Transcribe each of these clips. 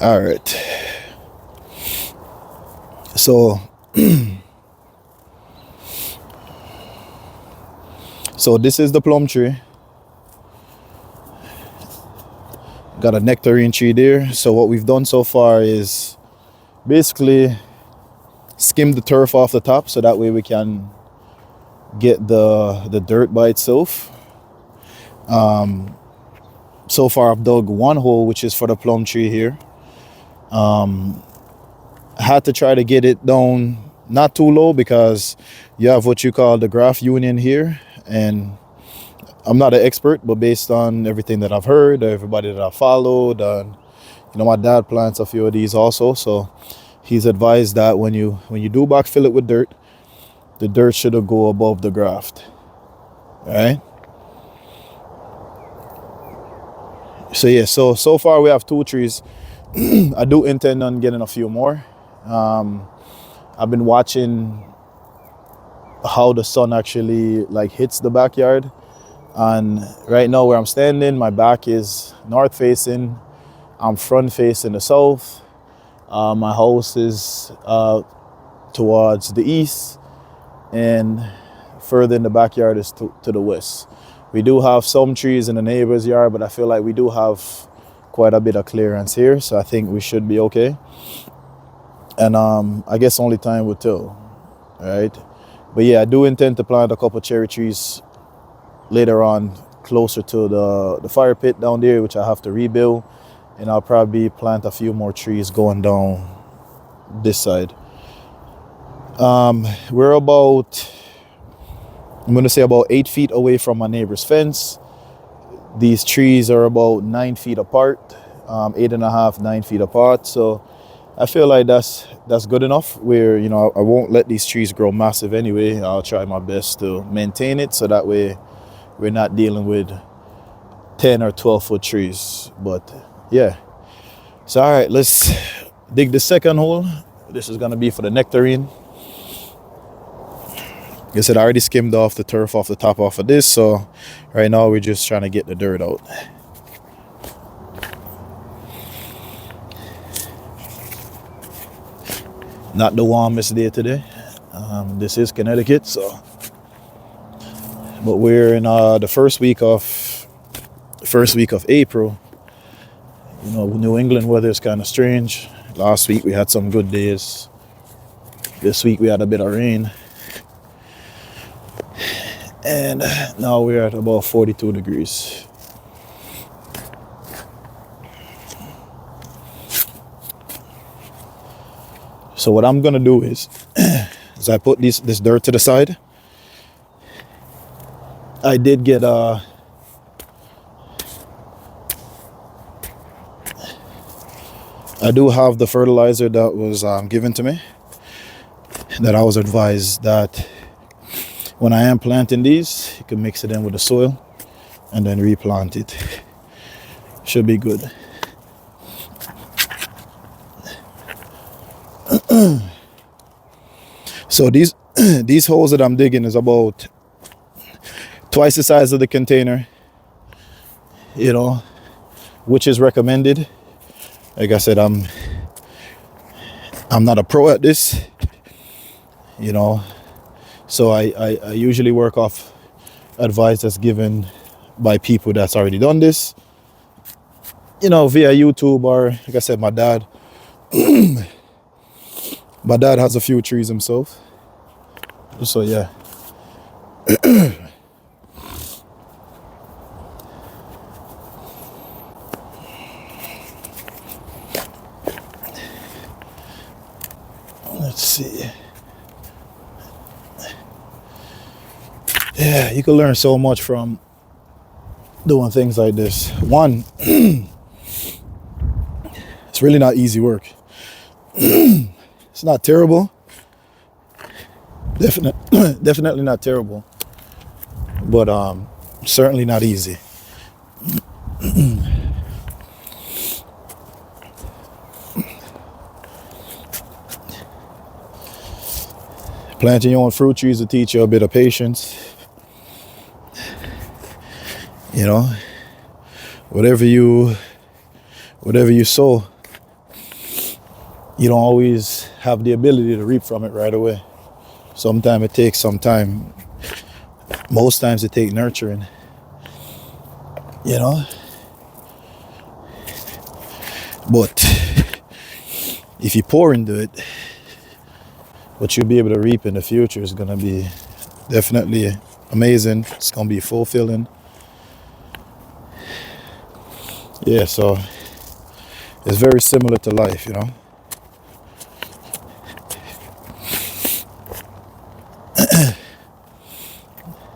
All right. So, so this is the plum tree. Got a nectarine tree there. So what we've done so far is basically skim the turf off the top, so that way we can get the dirt by itself. So far I've dug one hole, which is for the plum tree here. I had to try to get it down not too low because you have what you call the graft union here, and I'm not an expert, but based on everything that I've heard, everybody that I followed, and my dad plants a few of these also, so he's advised that when you do backfill it with dirt, the dirt should go above the graft. All right. So yeah, so far we have 2 trees. I do intend on getting a few more. I've been watching how the sun actually hits the backyard, and right now where I'm standing, my back is north facing, I'm front facing the south. My house is towards the east, and further in the backyard is to the west. We do have some trees in the neighbor's yard, but I feel like we do have quite a bit of clearance here, so I think we should be okay. And I guess only time will tell, right? But yeah, I do intend to plant a couple cherry trees later on closer to the fire pit down there, which I have to rebuild, and I'll probably plant a few more trees going down this side. We're about, I'm gonna say about 8 feet away from my neighbor's fence. These trees are about 9 feet apart, 8.5, 9 feet apart. So I feel like that's good enough where, I won't let these trees grow massive anyway. I'll try my best to maintain it so that way we're not dealing with 10 or 12 foot trees. But yeah. So all right, let's dig the second hole. This is gonna be for the nectarine. Like I said, I already skimmed off the turf off the top off of this, so right now we're just trying to get the dirt out. Not the warmest day today. This is Connecticut, so. But we're in the first week of April. New England weather is kind of strange. Last week we had some good days. This week we had a bit of rain. And now we're at about 42 degrees. So what I'm gonna do is I put this dirt to the side. I did get I do have the fertilizer that was given to me, that I was advised that when I am planting these, you can mix it in with the soil and then replant it. Should be good. So these holes that I'm digging is about twice the size of the container, which is recommended. Like I said, I'm not a pro at this, so I usually work off advice that's given by people that's already done this, via YouTube, or like I said, my dad. My dad has a few trees himself, so yeah. Let's see. Yeah, you can learn so much from doing things like this. One, it's really not easy work. It's not terrible. Definitely not terrible. But certainly not easy. Planting your own fruit trees will teach you a bit of patience. Whatever you sow, you don't always have the ability to reap from it right away. Sometimes it takes some time. Most times it takes nurturing, you know. But if you pour into it, what you'll be able to reap in the future is going to be definitely amazing. It's going to be fulfilling. Yeah, so it's very similar to life, you know.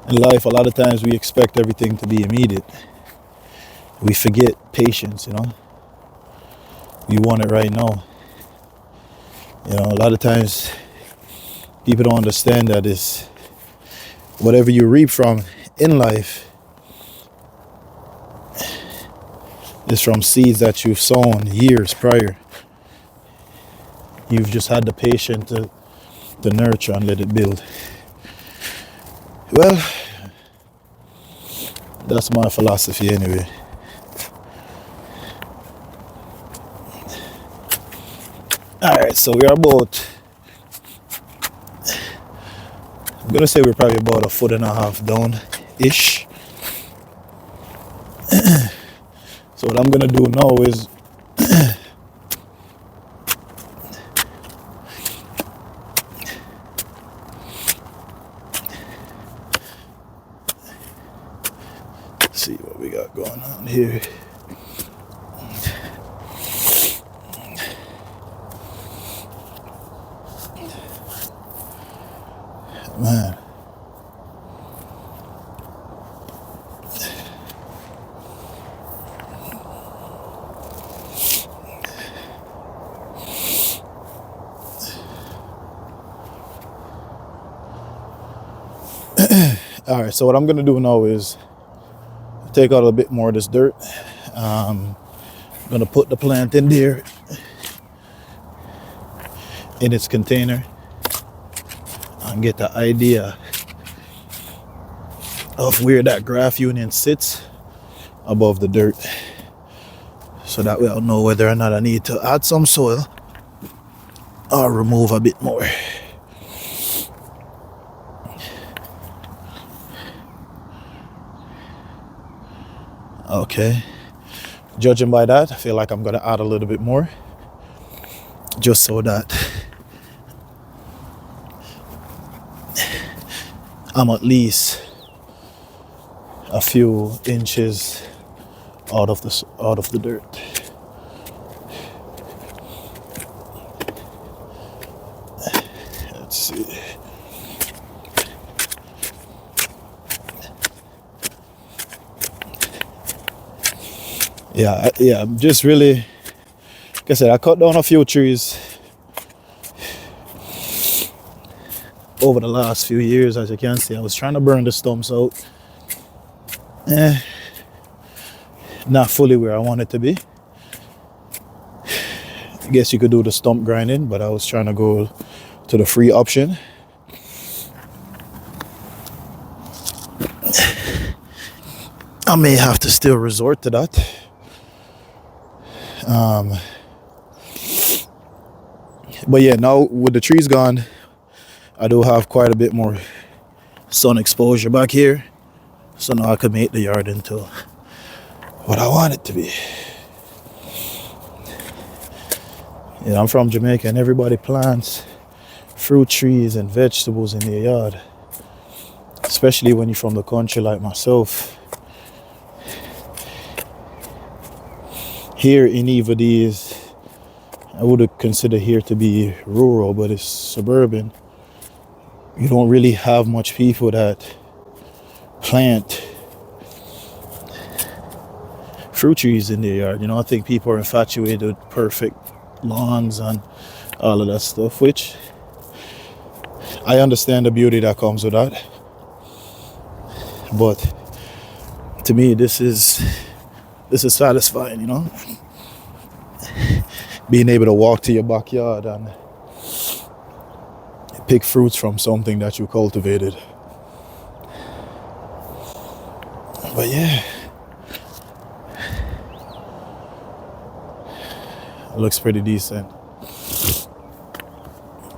In life, a lot of times we expect everything to be immediate. We forget patience, you know. We want it right now. You know, a lot of times people don't understand that it's whatever you reap from in life is from seeds that you've sown years prior. You've just had the patience to nurture and let it build. Well, that's my philosophy anyway. Alright, so we're about, I'm gonna say we're probably about 1.5 feet down-ish. So what I'm gonna do now is see what we got going on here. Man. All right, so what I'm gonna do now is take out a bit more of this dirt. I'm gonna put the plant in there in its container and get the idea of where that graft union sits above the dirt, so that way I'll know whether or not I need to add some soil or remove a bit more. Okay, judging by that, I feel like I'm gonna add a little bit more just so that I'm at least a few inches out of the dirt. Let's see. Yeah, I'm just really, like I said, I cut down a few trees over the last few years. As you can see, I was trying to burn the stumps out. Not fully where I want it to be. I guess you could do the stump grinding, but I was trying to go to the free option. I may have to still resort to that. But yeah, now with the trees gone, I do have quite a bit more sun exposure back here. So now I can make the yard into what I want it to be. Yeah, I'm from Jamaica and everybody plants fruit trees and vegetables in their yard. Especially when you're from the country like myself. Here in Evadese, I would consider here to be rural, but it's suburban. You don't really have much people that plant fruit trees in their yard. You know, I think people are infatuated with perfect lawns and all of that stuff, which I understand the beauty that comes with that. But to me, this is satisfying, you know? Being able to walk to your backyard and pick fruits from something that you cultivated. But yeah, it looks pretty decent.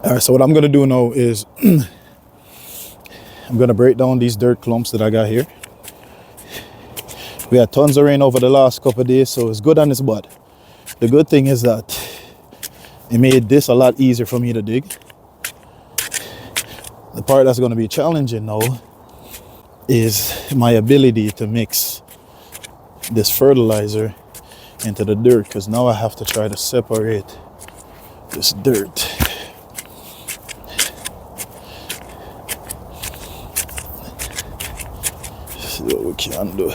All right, so what I'm gonna do now is I'm gonna break down these dirt clumps that I got here. We had tons of rain over the last couple of days, so it's good on this bud. The good thing is that it made this a lot easier for me to dig. The part that's gonna be challenging now is my ability to mix this fertilizer into the dirt, because now I have to try to separate this dirt. See what we can do.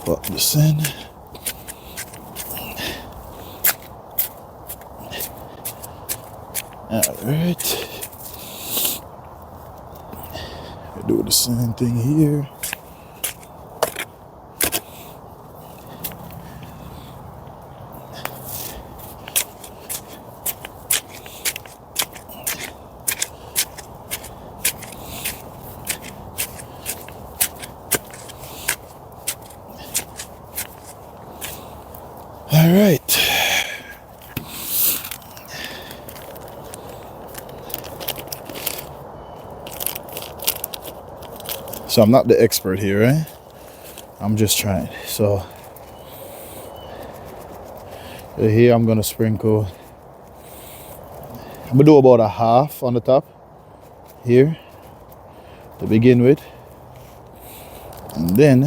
Put this in. All right. Do the same thing here. All right. So I'm not the expert here, right? I'm just trying. So here I'm gonna sprinkle. I'm gonna do about a half on the top here to begin with, and then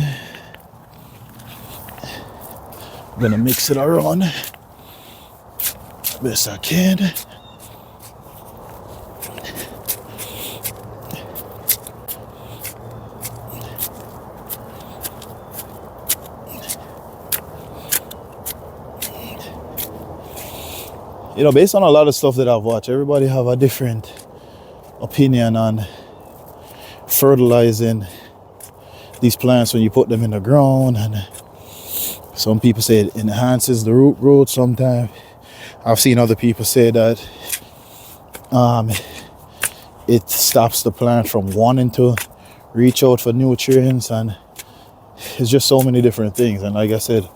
I'm gonna mix it around best I can. You know, based on a lot of stuff that I've watched, everybody have a different opinion on fertilizing these plants when you put them in the ground, and some people say it enhances the root growth. Sometimes I've seen other people say that it stops the plant from wanting to reach out for nutrients, and it's just so many different things. And like I said,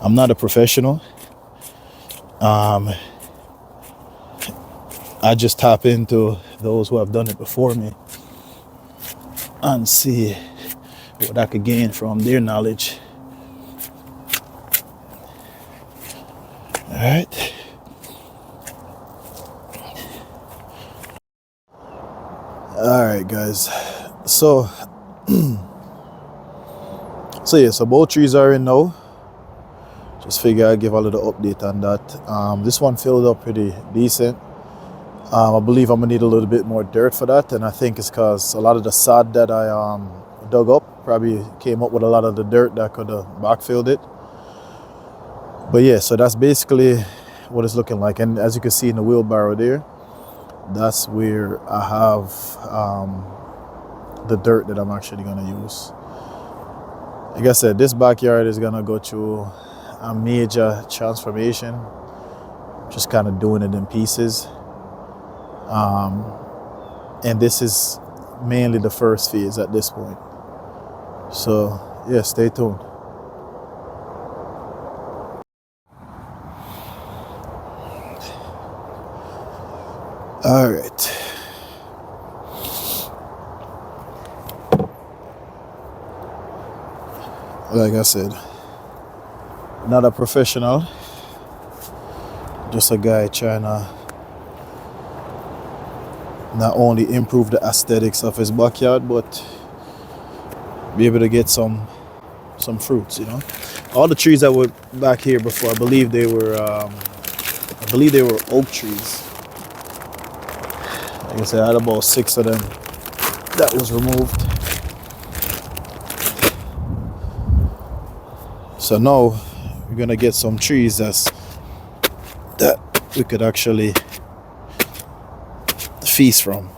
I'm not a professional. I just tap into those who have done it before me and see what I could gain from their knowledge. All right. All right, guys. So so both trees are in now. Just figure I'd give a little update on that. This one filled up pretty decent. I believe I'm gonna need a little bit more dirt for that, and I think it's because a lot of the sod that I dug up probably came up with a lot of the dirt that could have backfilled it. But yeah, so that's basically what it's looking like. And as you can see in the wheelbarrow there, that's where I have the dirt that I'm actually gonna use. Like I said, this backyard is gonna go through a major transformation, just kind of doing it in pieces. And this is mainly the first phase at this point. So yeah, stay tuned. All right. Like I said, not a professional, just a guy trying to not only improve the aesthetics of his backyard, but be able to get some fruits, you know. All the trees that were back here before, I believe they were oak trees. Like I said, I had about 6 of them that was removed. So now we're gonna get some trees that we could actually feast from.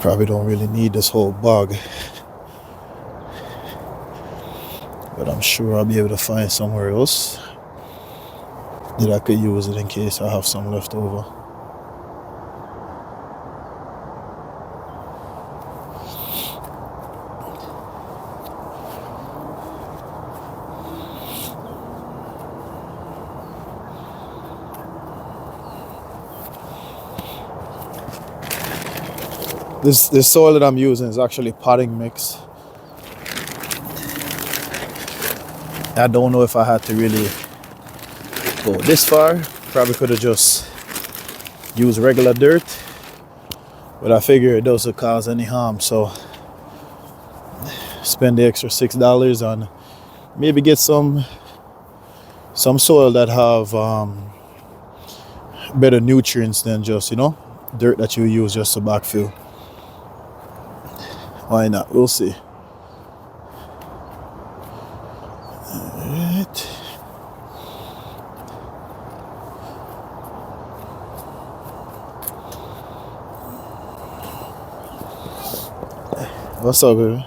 Probably don't really need this whole bag, but I'm sure I'll be able to find somewhere else that I could use it in case I have some left over. This soil that I'm using is actually potting mix. I don't know if I had to really go this far. Probably could have just used regular dirt, but I figure it doesn't cause any harm, so spend the extra $6 on maybe get some soil that have better nutrients than just, you know, dirt that you use just to backfill. Why not? We'll see. Alright. What's up, baby?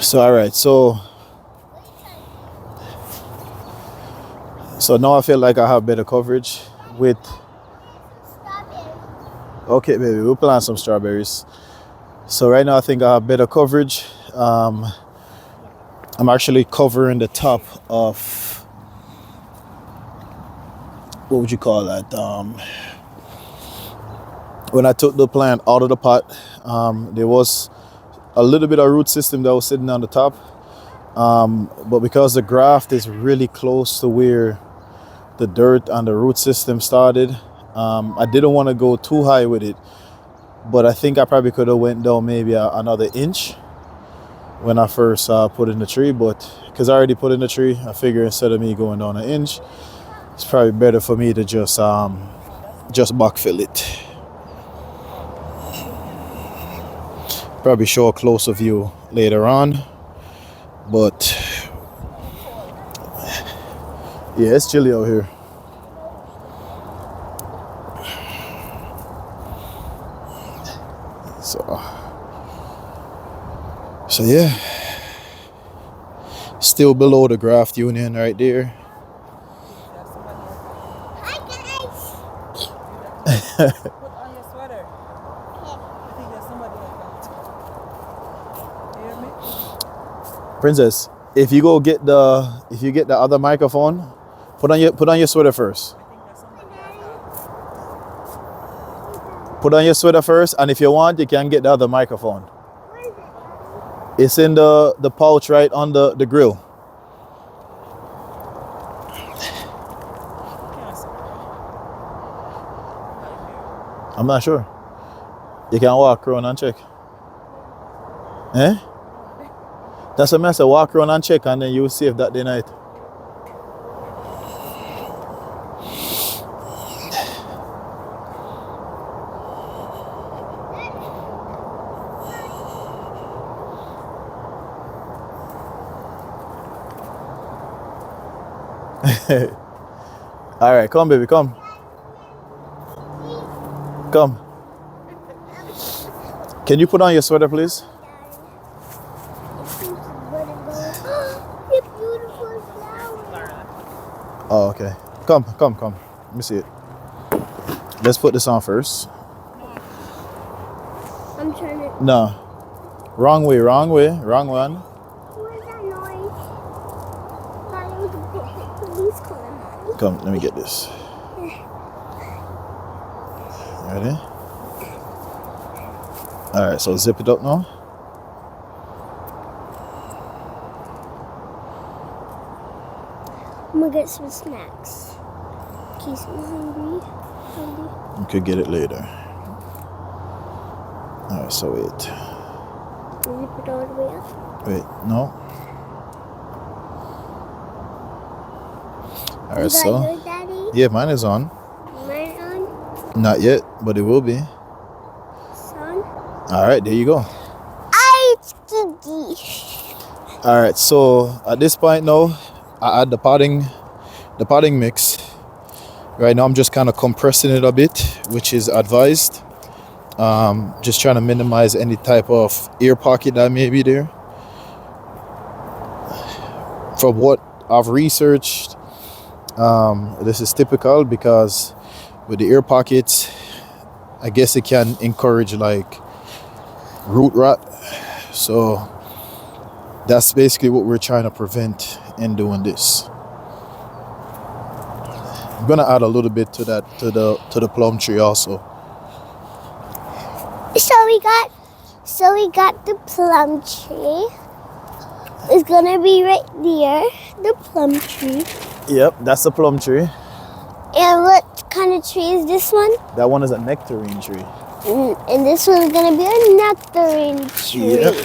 So alright, so now I feel like I have better coverage with. Okay, baby, we'll plant some strawberries. So right now I think I have better coverage. I'm actually covering the top of, what would you call that? When I took the plant out of the pot, there was a little bit of root system that was sitting on the top. But because the graft is really close to where the dirt and the root system started, I didn't want to go too high with it, but I think I probably could have went down maybe another inch when I first put in the tree. But because I already put in the tree, I figure instead of me going down an inch, it's probably better for me to just backfill it. Probably show a closer view later on, but yeah, it's chilly out here. So yeah, still below the graft union right there. Hi guys. Put on your sweater. I think there's somebody like that. You hear me? Princess, if you get the other microphone, put on your sweater first. I think there's somebody like that. Put on your sweater first, and if you want, you can get the other microphone. It's in the pouch right on the grill. I'm not sure. You can walk around and check. Eh? That's what I said. Walk around and check, and then you'll see if that day night. All right, come, baby, come. Come. Can you put on your sweater, please? Beautiful flower. Oh, okay. Come. Let me see it. Let's put this on first. I'm trying to. No. Wrong way. Wrong one. Where's that noise? Thought it was a police car. Come, let me get this. Ready? All right, so zip it up now. I'm gonna get some snacks. In case I'm hungry. You could get it later. All right, so wait. Zip it all the way up. Wait, no. All right, Is that so yours, Daddy? yeah, mine is on. Mine on? Not yet, but it will be. Son? All right, there you go. I sticky. All right, so at this point now, I add the potting mix. Right now I'm just kind of compressing it a bit, which is advised. Just trying to minimize any type of air pocket that may be there. From what I've researched, this is typical because with the air pockets, I guess it can encourage like root rot. So that's basically what we're trying to prevent in doing this. I'm gonna add a little bit to that to the plum tree also. So we got the plum tree. It's gonna be right there, the plum tree. Yep, that's the plum tree. And what kind of tree is this one? That one is a nectarine tree. And this one's gonna be a nectarine tree. Yep.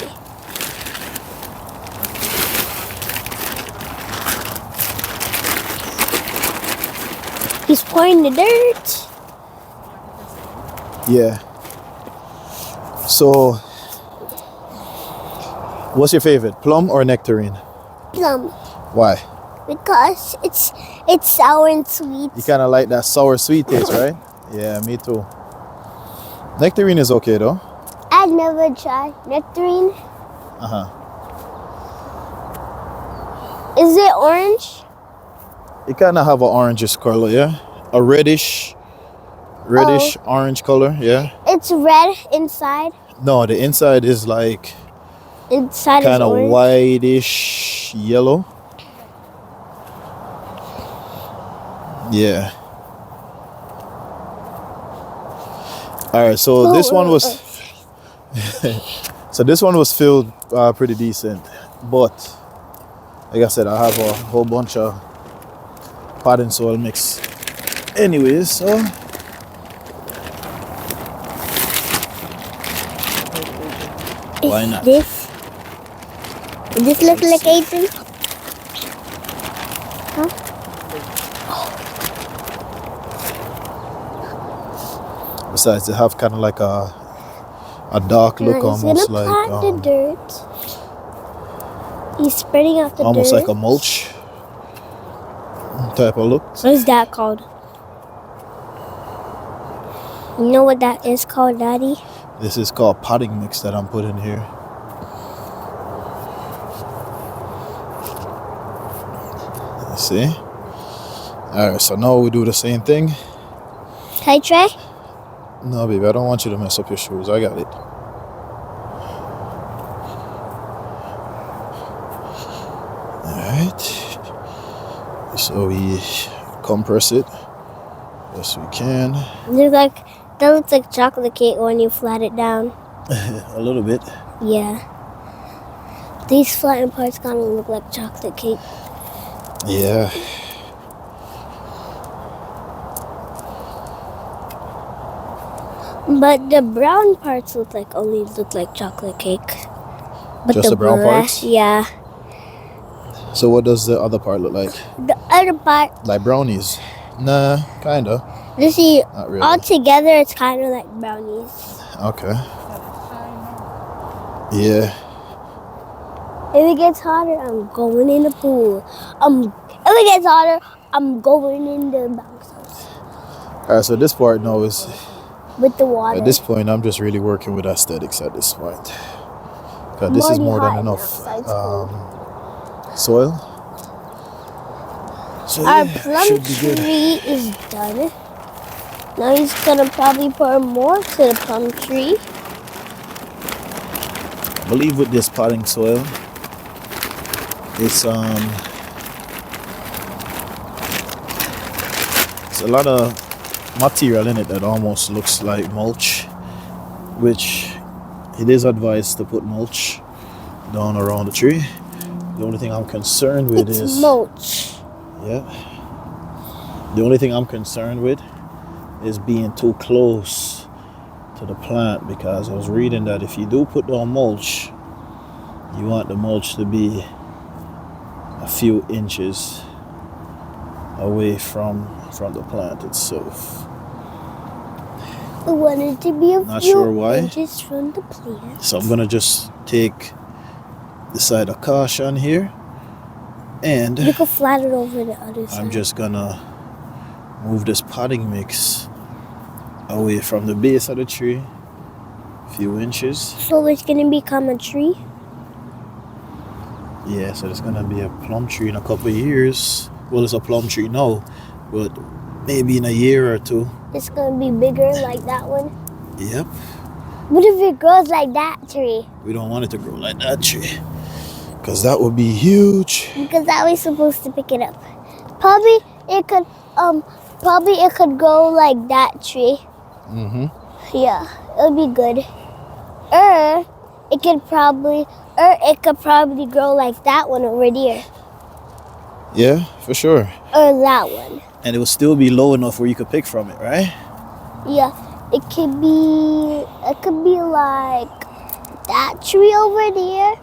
He's pouring the dirt. Yeah. So, what's your favorite, plum or nectarine? Plum. Why? Because it's sour and sweet. You kind of like that sour sweet taste, right? Yeah, me too. Nectarine is okay though. I've never tried nectarine. Is it orange? It kind of have an orangish color, yeah. A reddish orange color, yeah. It's red inside. No, the inside is like Inside kind is of orange. whitish yellow. Yeah. All right, so this one was so this one was filled pretty decent, but like I said, I have a whole bunch of potting soil mix anyways, so why not? Does this look like Adrian? Huh? Besides, they have kind of like a dark look, almost like plant the dirt. He's spreading out the almost dirt. like a mulch type of look. What is that called? You know what that is called, Daddy? This is called potting mix that I'm putting here. Let's see. All right, so now we do the same thing. Can I try? No, baby, I don't want you to mess up your shoes. I got it. All right. So we compress it best we can. That looks like chocolate cake when you flat it down. A little bit. Yeah. These flattened parts kind of look like chocolate cake. Yeah. But the brown parts look like chocolate cake. But Just the brown parts? Yeah. So what does the other part look like? The other part, Like brownies? Nah, kinda. you see, Not really. all together it's kind of like brownies. Okay. Yeah. If it gets hotter, I'm going in the pool. If it gets hotter, I'm going in the bounce house All right. So this part now is with the water. at this point I'm just really working with aesthetics at this point. Cause this is Already more than hot enough outside school. soil. So Our yeah, plum should be good. tree is done. Now he's gonna probably pour more to the plum tree. I believe with this potting soil, it's a lot of material in it that almost looks like mulch, which it is advised to put mulch down around the tree. The only thing I'm concerned with It's is mulch. yeah. The only thing I'm concerned with is being too close to the plant, because I was reading that if you do put down mulch, you want the mulch to be a few inches away from the plant itself. I want it to be a Not few sure why. inches from the plant. So I'm gonna just take the side of caution here. And You can flat it over the other side. I'm just gonna move this potting mix away from the base of the tree a few inches. So it's gonna become a tree? Yeah, so it's gonna be a plum tree in a couple of years. Well, it's a plum tree now, but maybe in a year or two. It's gonna be bigger like that one? Yep. What if it grows like that tree? We don't want it to grow like that tree, because that would be huge. Because I was supposed to pick it up. Probably it could grow like that tree. Mm-hmm. Yeah, it would be good. Or it could probably grow like that one over there. Yeah, for sure. Or that one. And it will still be low enough where you could pick from it, right? Yeah, it could be like that tree over there.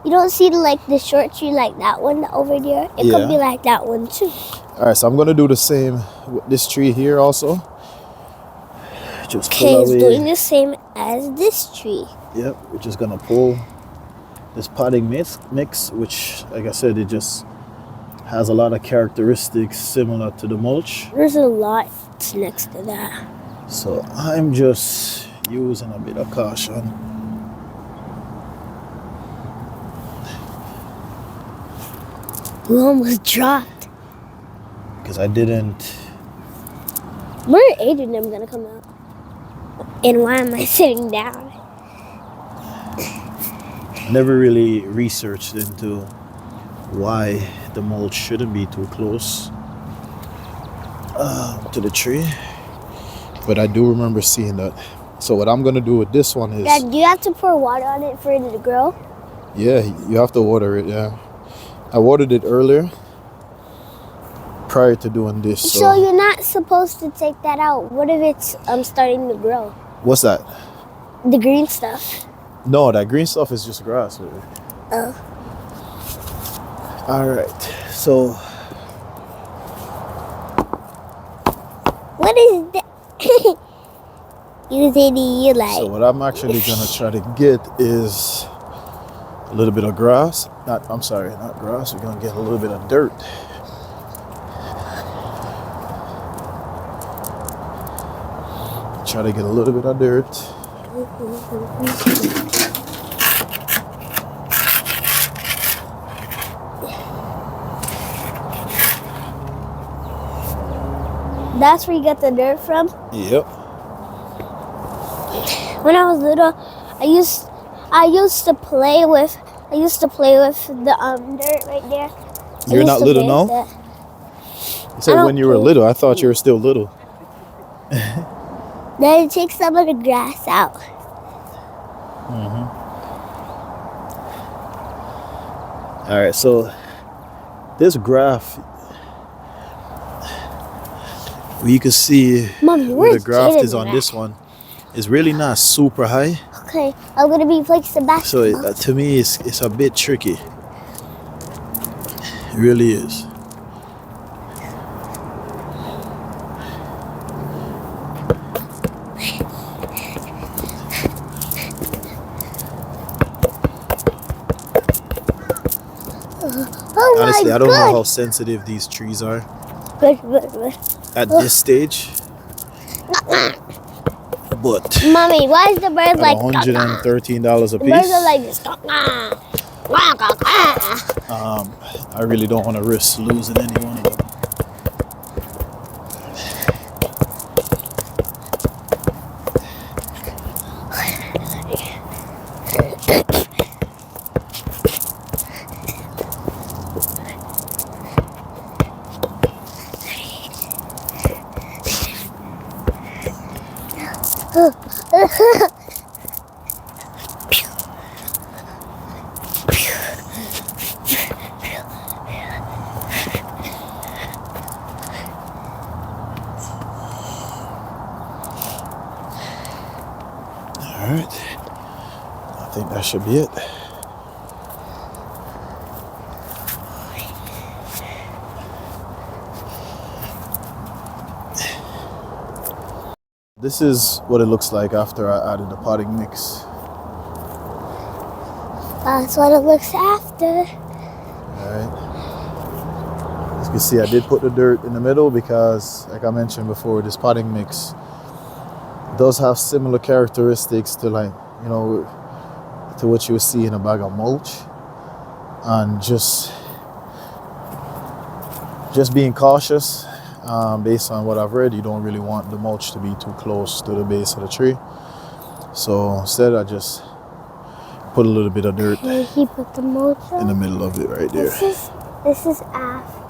You don't see the short tree like that one over there? It Yeah. could be like that one too. All right, so I'm gonna do the same with this tree here also. Just Okay, pull it's away. doing the same as this tree. Yep, we're just gonna pull this potting mix, which, like I said, it just has a lot of characteristics similar to the mulch. There's a lot next to that. So I'm just using a bit of caution. We almost dropped. Because I didn't. Where are 8 of them gonna come out? And why am I sitting down? Never really researched into why the mulch shouldn't be too close to the tree, but I do remember seeing that. So what I'm gonna do with this one is, Dad, do you have to pour water on it for it to grow? yeah, you have to water it. Yeah, I watered it earlier prior to doing this. So you're not supposed to take that out. What if it's starting to grow? What's that? The green stuff. No, that green stuff is just grass. Baby. Oh. All right, so What is that? You said you like. So what I'm actually gonna try to get is a little bit of grass. Not grass. We're gonna get a little bit of dirt. Try to get a little bit of dirt. That's where you get the dirt from? Yep. When I was little, I used to play with the dirt right there. You're not little now? You said when you were little. I thought you were still little. Then take some of the grass out. All right, so this graph, you can see Mommy, where the where's graft Jaden is on at? this one. It's really not super high. Okay, I'm gonna be placing back. So to me, it's a bit tricky. It really is. Oh Honestly, my I don't know God. how sensitive these trees are Good. at this stage. But Mommy, why is the bird at like? $113 a The birds are piece, like. I really don't want to risk losing any one of them. All right, I think that should be it. This is what it looks like after I added the potting mix. That's what it looks after. Alright. As you can see, I did put the dirt in the middle because, like I mentioned before, this potting mix does have similar characteristics to, like, you know, to what you would see in a bag of mulch. And just being cautious, based on what I've read, you don't really want the mulch to be too close to the base of the tree. So instead, I just put a little bit of dirt Okay, he put the mulch in the on. middle of it right there. This is after.